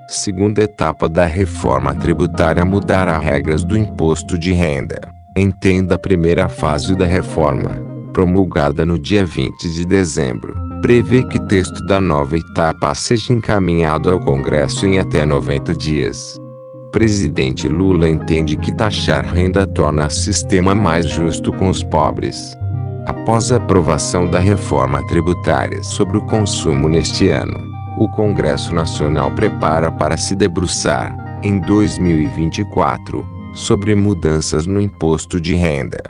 Segunda etapa da reforma tributária: mudará regras do imposto de renda. Entenda: a primeira fase da reforma, promulgada no dia 20 de dezembro, prevê que texto da nova etapa seja encaminhado ao Congresso em até 90 dias. Presidente Lula entende que taxar renda torna o sistema mais justo com os pobres. Após a aprovação da reforma tributária sobre o consumo neste ano, o Congresso Nacional prepara para se debruçar, em 2024, sobre mudanças no imposto de renda.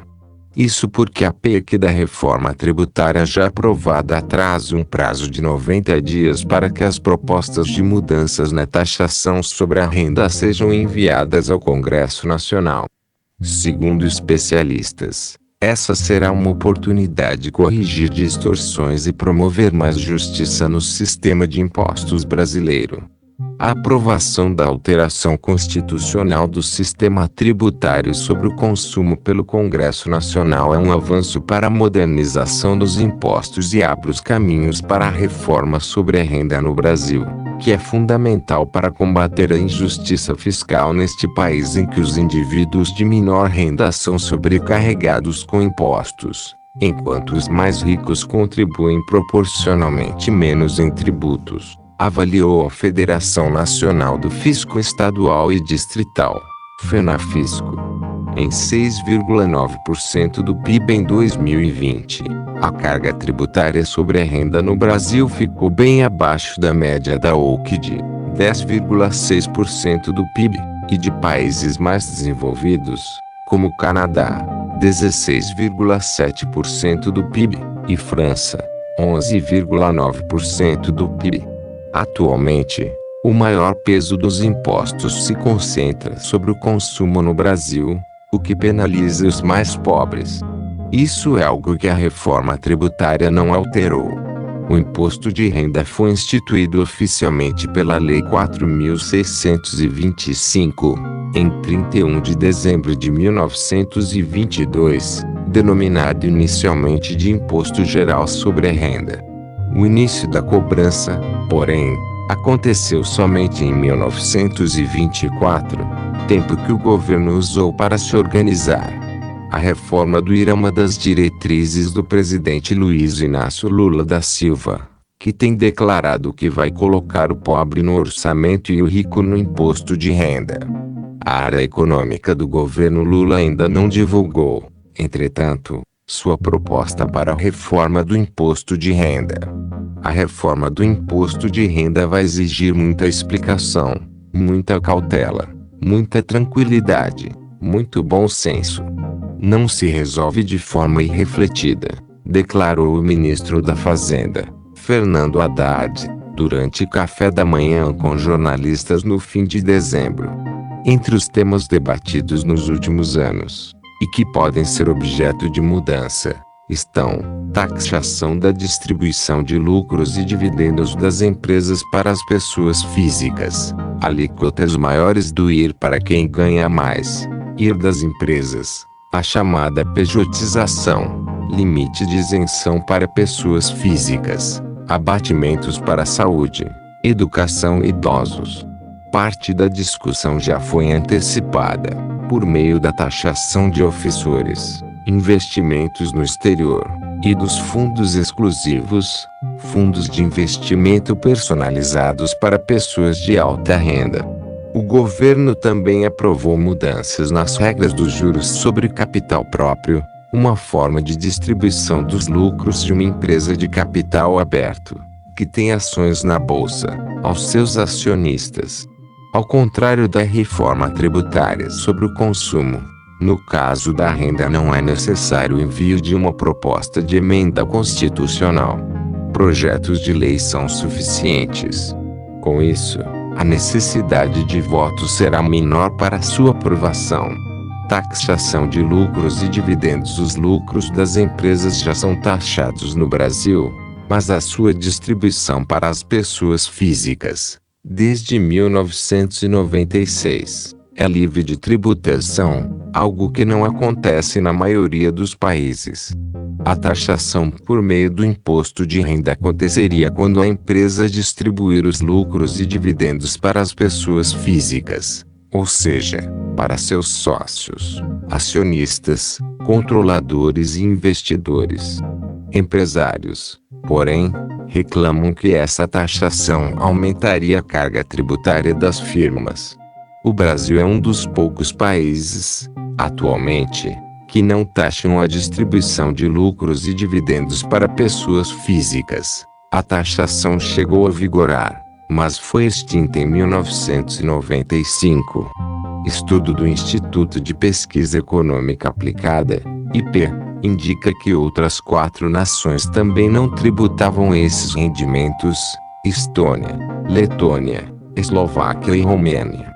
Isso porque a PEC da reforma tributária já aprovada atrasa um prazo de 90 dias para que as propostas de mudanças na taxação sobre a renda sejam enviadas ao Congresso Nacional. Segundo especialistas, essa será uma oportunidade de corrigir distorções e promover mais justiça no sistema de impostos brasileiro. A aprovação da alteração constitucional do sistema tributário sobre o consumo pelo Congresso Nacional é um avanço para a modernização dos impostos e abre os caminhos para a reforma sobre a renda no Brasil, que é fundamental para combater a injustiça fiscal neste país em que os indivíduos de menor renda são sobrecarregados com impostos, enquanto os mais ricos contribuem proporcionalmente menos em tributos, avaliou a Federação Nacional do Fisco Estadual e Distrital, FENAFISCO. Em 6,9% do PIB em 2020, a carga tributária sobre a renda no Brasil ficou bem abaixo da média da OCDE, 10,6% do PIB, e de países mais desenvolvidos, como o Canadá, 16,7% do PIB, e França, 11,9% do PIB. Atualmente, o maior peso dos impostos se concentra sobre o consumo no Brasil, o que penaliza os mais pobres. Isso é algo que a reforma tributária não alterou. O imposto de renda foi instituído oficialmente pela Lei 4.625, em 31 de dezembro de 1922, denominado inicialmente de Imposto Geral sobre a Renda. O início da cobrança, porém, aconteceu somente em 1924, tempo que o governo usou para se organizar. A reforma do IRA é uma das diretrizes do presidente Luiz Inácio Lula da Silva, que tem declarado que vai colocar o pobre no orçamento e o rico no imposto de renda. A área econômica do governo Lula ainda não divulgou, entretanto, sua proposta para a reforma do imposto de renda. A reforma do imposto de renda vai exigir muita explicação, muita cautela, muita tranquilidade, muito bom senso. Não se resolve de forma irrefletida, declarou o ministro da Fazenda, Fernando Haddad, durante café da manhã com jornalistas no fim de dezembro. Entre os temas debatidos nos últimos anos, e que podem ser objeto de mudança, estão taxação da distribuição de lucros e dividendos das empresas para as pessoas físicas, alíquotas maiores do IR para quem ganha mais, IR das empresas, a chamada pejotização, limite de isenção para pessoas físicas, abatimentos para a saúde, educação e idosos. Parte da discussão já foi antecipada, por meio da taxação de ofensores, investimentos no exterior, e dos fundos exclusivos, fundos de investimento personalizados para pessoas de alta renda. O governo também aprovou mudanças nas regras dos juros sobre capital próprio, uma forma de distribuição dos lucros de uma empresa de capital aberto, que tem ações na bolsa, aos seus acionistas. Ao contrário da reforma tributária sobre o consumo, no caso da renda não é necessário o envio de uma proposta de emenda constitucional. Projetos de lei são suficientes. Com isso, a necessidade de voto será menor para sua aprovação. Taxação de lucros e dividendos. Os lucros das empresas já são taxados no Brasil, mas a sua distribuição para as pessoas físicas, desde 1996, é livre de tributação, algo que não acontece na maioria dos países. A taxação por meio do imposto de renda aconteceria quando a empresa distribuir os lucros e dividendos para as pessoas físicas, ou seja, para seus sócios, acionistas, controladores e investidores. Empresários, porém, reclamam que essa taxação aumentaria a carga tributária das firmas. O Brasil é um dos poucos países, atualmente, que não taxam a distribuição de lucros e dividendos para pessoas físicas. A taxação chegou a vigorar, mas foi extinta em 1995. Estudo do Instituto de Pesquisa Econômica Aplicada, IP, indica que outras 4 nações também não tributavam esses rendimentos: Estônia, Letônia, Eslováquia e Romênia.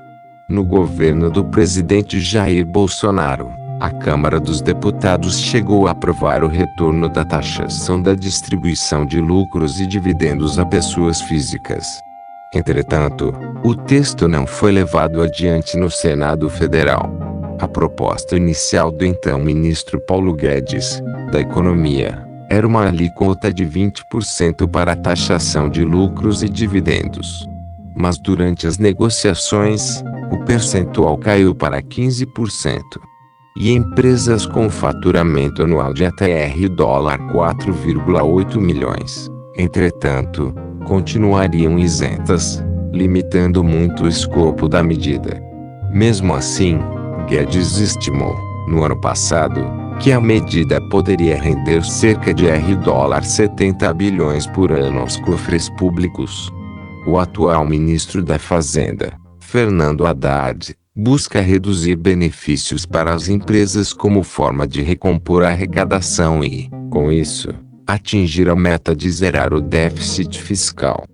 No governo do presidente Jair Bolsonaro, a Câmara dos Deputados chegou a aprovar o retorno da taxação da distribuição de lucros e dividendos a pessoas físicas. Entretanto, o texto não foi levado adiante no Senado Federal. A proposta inicial do então ministro Paulo Guedes, da Economia, era uma alíquota de 20% para a taxação de lucros e dividendos. Mas durante as negociações, o percentual caiu para 15%. E empresas com faturamento anual de até $4,8 milhões, entretanto, continuariam isentas, limitando muito o escopo da medida. Mesmo assim, Guedes estimou, no ano passado, que a medida poderia render cerca de $70 bilhões por ano aos cofres públicos. O atual ministro da Fazenda, Fernando Haddad, busca reduzir benefícios para as empresas como forma de recompor a arrecadação e, com isso, atingir a meta de zerar o déficit fiscal.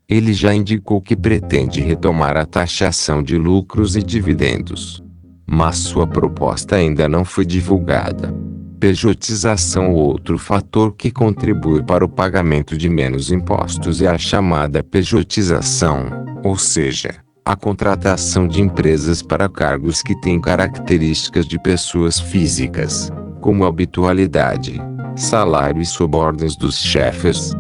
Ele já indicou que pretende retomar a taxação de lucros e dividendos. Mas sua proposta ainda não foi divulgada. Pejotização. Outro fator que contribui para o pagamento de menos impostos é a chamada pejotização, ou seja, a contratação de empresas para cargos que têm características de pessoas físicas, como habitualidade, salário e subordens dos chefes.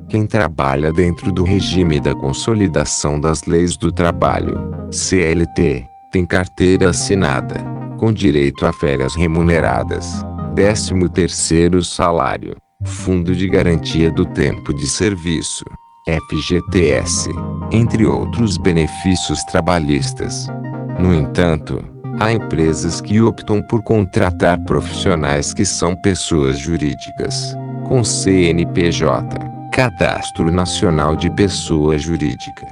Quem trabalha dentro do regime da Consolidação das Leis do Trabalho, CLT, tem carteira assinada, com direito a férias remuneradas, 13º salário, Fundo de Garantia do Tempo de Serviço, FGTS, entre outros benefícios trabalhistas. No entanto, há empresas que optam por contratar profissionais que são pessoas jurídicas, com CNPJ, Cadastro Nacional de Pessoa Jurídica.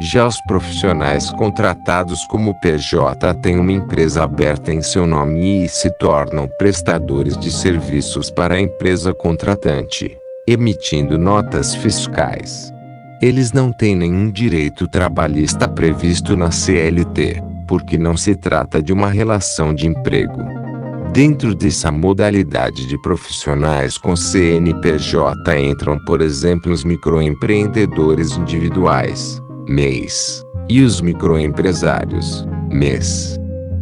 Já os profissionais contratados como PJ têm uma empresa aberta em seu nome e se tornam prestadores de serviços para a empresa contratante, emitindo notas fiscais. Eles não têm nenhum direito trabalhista previsto na CLT, porque não se trata de uma relação de emprego. Dentro dessa modalidade de profissionais com CNPJ entram, por exemplo, os microempreendedores individuais, MEIs, e os microempresários, MES.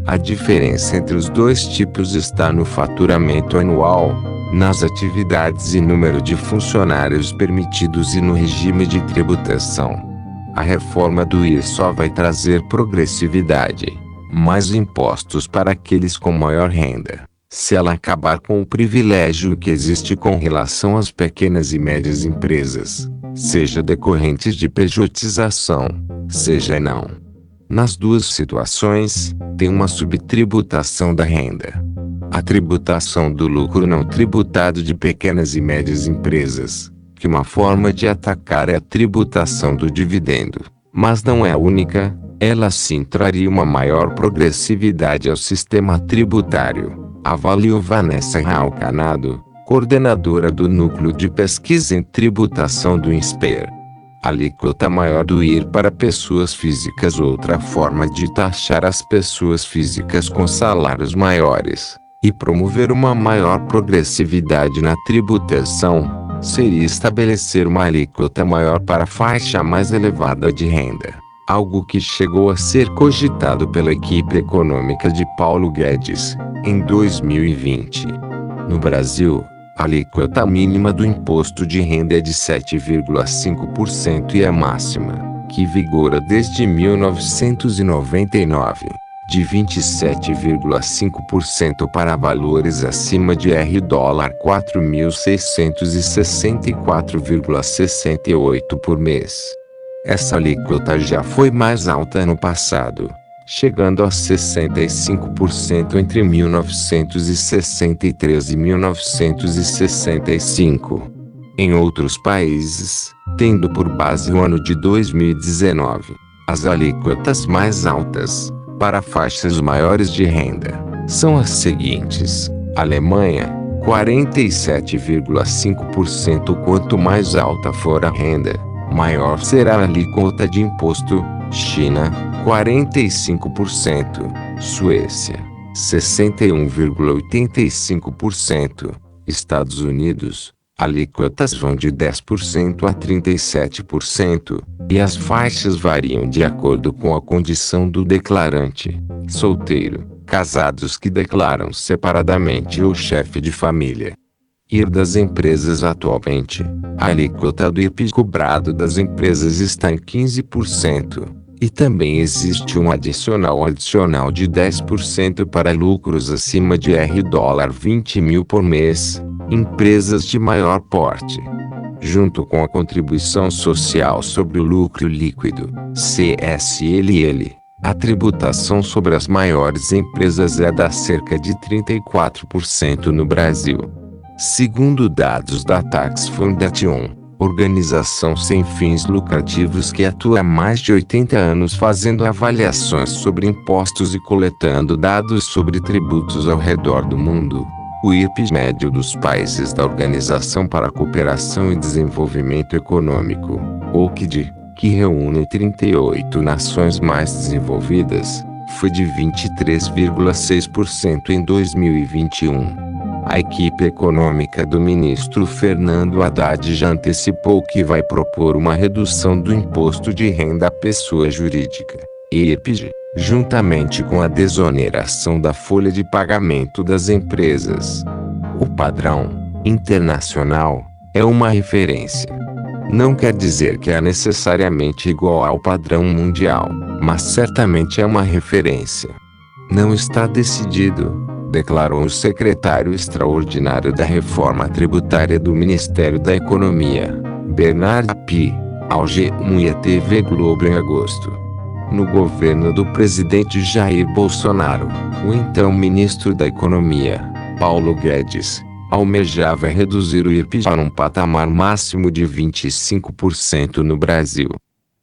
A diferença entre os dois tipos está no faturamento anual, nas atividades e número de funcionários permitidos e no regime de tributação. A reforma do IR só vai trazer progressividade, mais impostos para aqueles com maior renda, se ela acabar com o privilégio que existe com relação às pequenas e médias empresas, seja decorrentes de pejotização, seja não. Nas duas situações, tem uma subtributação da renda. A tributação do lucro não tributado de pequenas e médias empresas, que uma forma de atacar é a tributação do dividendo, mas não é a única. Ela sim traria uma maior progressividade ao sistema tributário, avaliou Vanessa Raucanado, coordenadora do Núcleo de Pesquisa em Tributação do INSPER. Alíquota maior do IR para pessoas físicas. Outra forma de taxar as pessoas físicas com salários maiores, e promover uma maior progressividade na tributação, seria estabelecer uma alíquota maior para a faixa mais elevada de renda, algo que chegou a ser cogitado pela equipe econômica de Paulo Guedes, em 2020. No Brasil, a alíquota mínima do imposto de renda é de 7,5% e a máxima, que vigora desde 1999, de 27,5% para valores acima de $4.664,68 por mês. Essa alíquota já foi mais alta no passado, chegando a 65% entre 1963 e 1965. Em outros países, tendo por base o ano de 2019, as alíquotas mais altas, para faixas maiores de renda, são as seguintes: Alemanha, 47,5%. Quanto mais alta for a renda, maior será a alíquota de imposto. China, 45%. Suécia, 61,85%. Estados Unidos, alíquotas vão de 10% a 37%, e as faixas variam de acordo com a condição do declarante: solteiro, casados que declaram separadamente ou chefe de família. IR das empresas. Atualmente, a alíquota do IRP cobrado das empresas está em 15%, e também existe um adicional de 10% para lucros acima de $20 mil por mês, empresas de maior porte. Junto com a contribuição social sobre o lucro líquido, CSLL, a tributação sobre as maiores empresas é da cerca de 34% no Brasil. Segundo dados da Tax Foundation, organização sem fins lucrativos que atua há mais de 80 anos fazendo avaliações sobre impostos e coletando dados sobre tributos ao redor do mundo, o IRP médio dos países da Organização para a Cooperação e Desenvolvimento Econômico, OCDE, que reúne 38 nações mais desenvolvidas, foi de 23,6% em 2021. A equipe econômica do ministro Fernando Haddad já antecipou que vai propor uma redução do imposto de renda à pessoa jurídica, IPJ, juntamente com a desoneração da folha de pagamento das empresas. O padrão internacional é uma referência. Não quer dizer que é necessariamente igual ao padrão mundial, mas certamente é uma referência. Não está decidido, declarou o secretário extraordinário da Reforma Tributária do Ministério da Economia, Bernard Api, ao G1 e à TV Globo em agosto. No governo do presidente Jair Bolsonaro, o então ministro da Economia, Paulo Guedes, almejava reduzir o IRP para um patamar máximo de 25% no Brasil.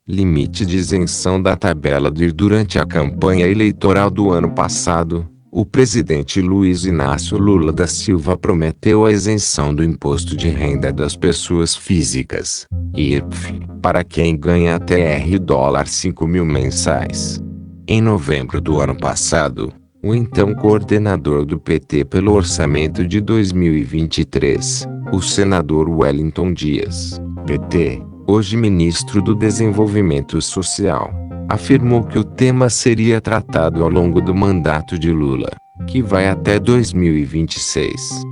Limite de isenção da tabela do IR. Durante a campanha eleitoral do ano passado, o presidente Luiz Inácio Lula da Silva prometeu a isenção do imposto de renda das pessoas físicas, IRPF, para quem ganha até $5 mil mensais. Em novembro do ano passado, o então coordenador do PT pelo orçamento de 2023, o senador Wellington Dias, PT, hoje ministro do Desenvolvimento Social, afirmou que o tema seria tratado ao longo do mandato de Lula, que vai até 2026.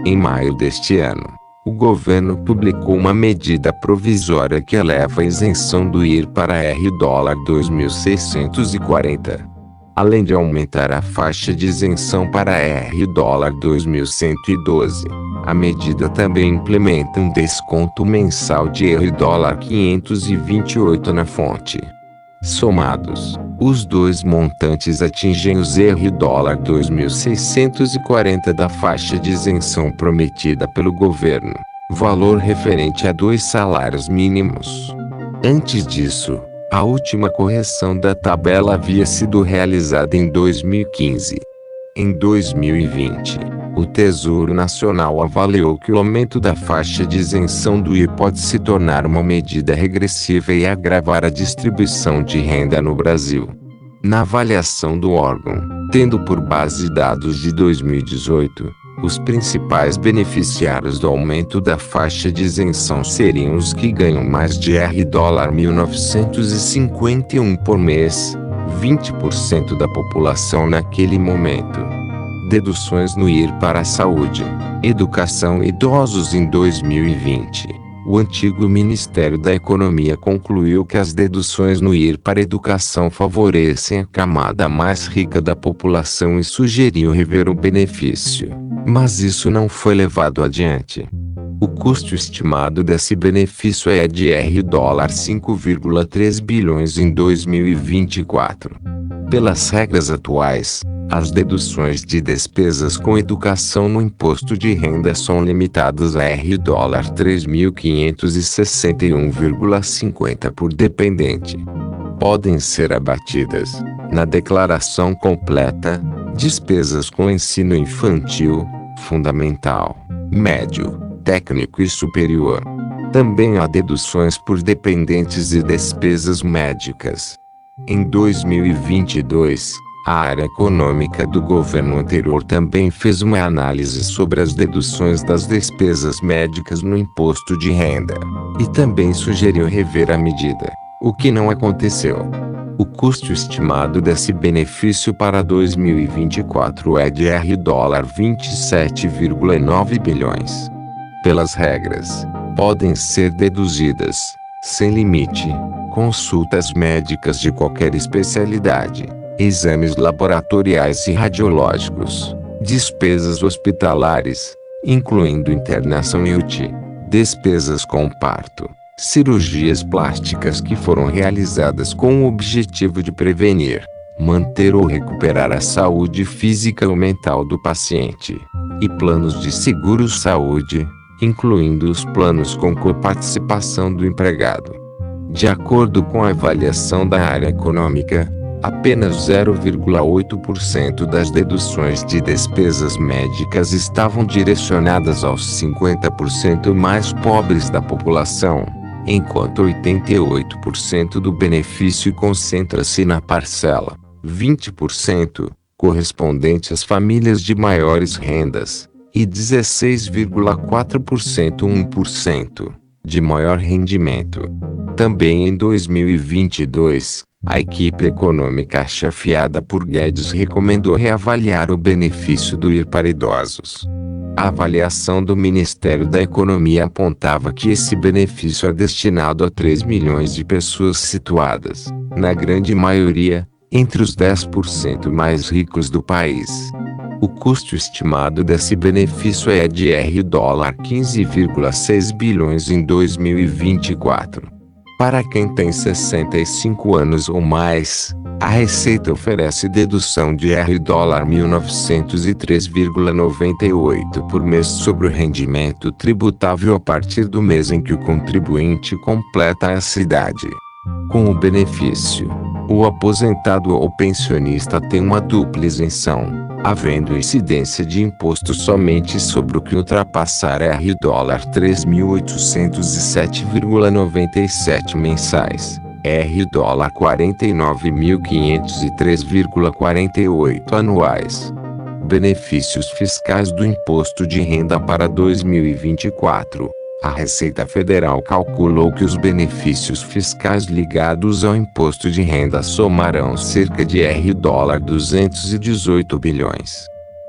Em maio deste ano, o governo publicou uma medida provisória que eleva a isenção do IR para $2.640. Além de aumentar a faixa de isenção para $2.112, a medida também implementa um desconto mensal de $528 na fonte. Somados, os dois montantes atingem os $2.640 da faixa de isenção prometida pelo governo, valor referente a 2 salários mínimos. Antes disso, a última correção da tabela havia sido realizada em 2015. Em 2020, o Tesouro Nacional avaliou que o aumento da faixa de isenção do IR pode se tornar uma medida regressiva e agravar a distribuição de renda no Brasil. Na avaliação do órgão, tendo por base dados de 2018, Os principais beneficiários do aumento da faixa de isenção seriam os que ganham mais de R$1.951 por mês, 20% da população naquele momento. Deduções no IR para a saúde, educação e idosos em 2020. O antigo Ministério da Economia concluiu que as deduções no IR para educação favorecem a camada mais rica da população e sugeriu rever o benefício. Mas isso não foi levado adiante. O custo estimado desse benefício é de R$5,3 bilhões em 2024. Pelas regras atuais, as deduções de despesas com educação no imposto de renda são limitadas a R$3.561,50 por dependente. Podem ser abatidas, na declaração completa, despesas com ensino infantil, fundamental, médio, técnico e superior. Também há deduções por dependentes e despesas médicas. Em 2022, a área econômica do governo anterior também fez uma análise sobre as deduções das despesas médicas no imposto de renda, e também sugeriu rever a medida, o que não aconteceu. O custo estimado desse benefício para 2024 é de R$27,9 bilhões. Pelas regras, podem ser deduzidas, sem limite, consultas médicas de qualquer especialidade, exames laboratoriais e radiológicos, despesas hospitalares, incluindo internação e UTI, despesas com parto, cirurgias plásticas que foram realizadas com o objetivo de prevenir, manter ou recuperar a saúde física ou mental do paciente, e planos de seguro-saúde, incluindo os planos com coparticipação do empregado. De acordo com a avaliação da área econômica, apenas 0,8% das deduções de despesas médicas estavam direcionadas aos 50% mais pobres da população, enquanto 88% do benefício concentra-se na parcela, 20%, correspondente às famílias de maiores rendas, e 16,4%, 1%, de maior rendimento. Também em 2022, a equipe econômica chefiada por Guedes recomendou reavaliar o benefício do IR para idosos. A avaliação do Ministério da Economia apontava que esse benefício é destinado a 3 milhões de pessoas situadas, na grande maioria, entre os 10% mais ricos do país. O custo estimado desse benefício é de R$15,6 bilhões em 2024. Para quem tem 65 anos ou mais, a Receita oferece dedução de R$1.903,98 por mês sobre o rendimento tributável a partir do mês em que o contribuinte completa essa idade. Com o benefício, o aposentado ou pensionista tem uma dupla isenção, havendo incidência de imposto somente sobre o que ultrapassar R$3.807,97 mensais, R$49.503,48 anuais. Benefícios fiscais do Imposto de Renda para 2024. A Receita Federal calculou que os benefícios fiscais ligados ao imposto de renda somarão cerca de R$218 bilhões.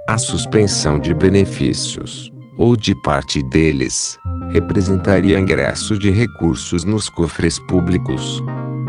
A suspensão de benefícios, ou de parte deles, representaria ingresso de recursos nos cofres públicos.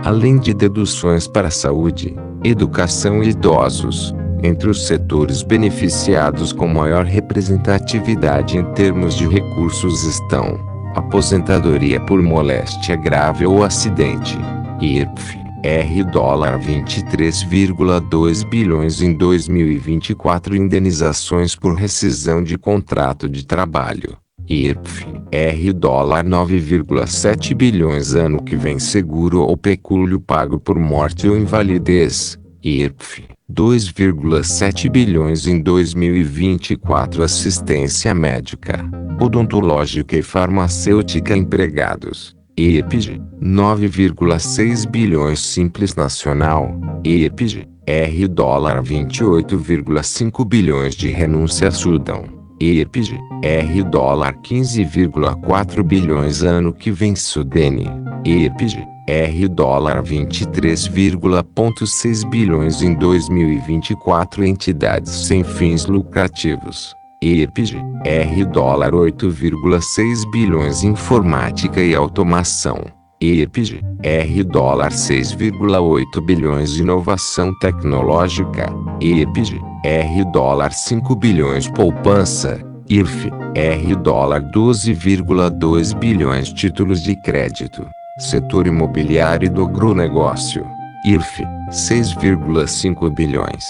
Além de deduções para saúde, educação e idosos, entre os setores beneficiados com maior representatividade em termos de recursos estão aposentadoria por moléstia grave ou acidente, IRPF, R$23,2 bilhões em 2024, indenizações por rescisão de contrato de trabalho, IRPF, R$9,7 bilhões ano que vem, seguro ou pecúlio pago por morte ou invalidez, IRPF, 2,7 bilhões em 2024, assistência médica, odontológica e farmacêutica a empregados, IEPG, 9,6 bilhões Simples Nacional, IEPG, R$28,5 bilhões de renúncia Sudão, IRPG, R dólar 15,4 bilhões ano que vem. Sudene, IRPG, R dólar 23,6 bilhões em 2024. Entidades sem fins lucrativos, IRPG, R dólar 8,6 bilhões. Informática e automação, IRPG, R dólar 6,8 bilhões. Inovação tecnológica, IRPG, R dólar 5 bilhões. Poupança, IRF, R dólar 12,2 bilhões. Títulos de crédito, setor imobiliário e do agronegócio, IRF, 6,5 bilhões.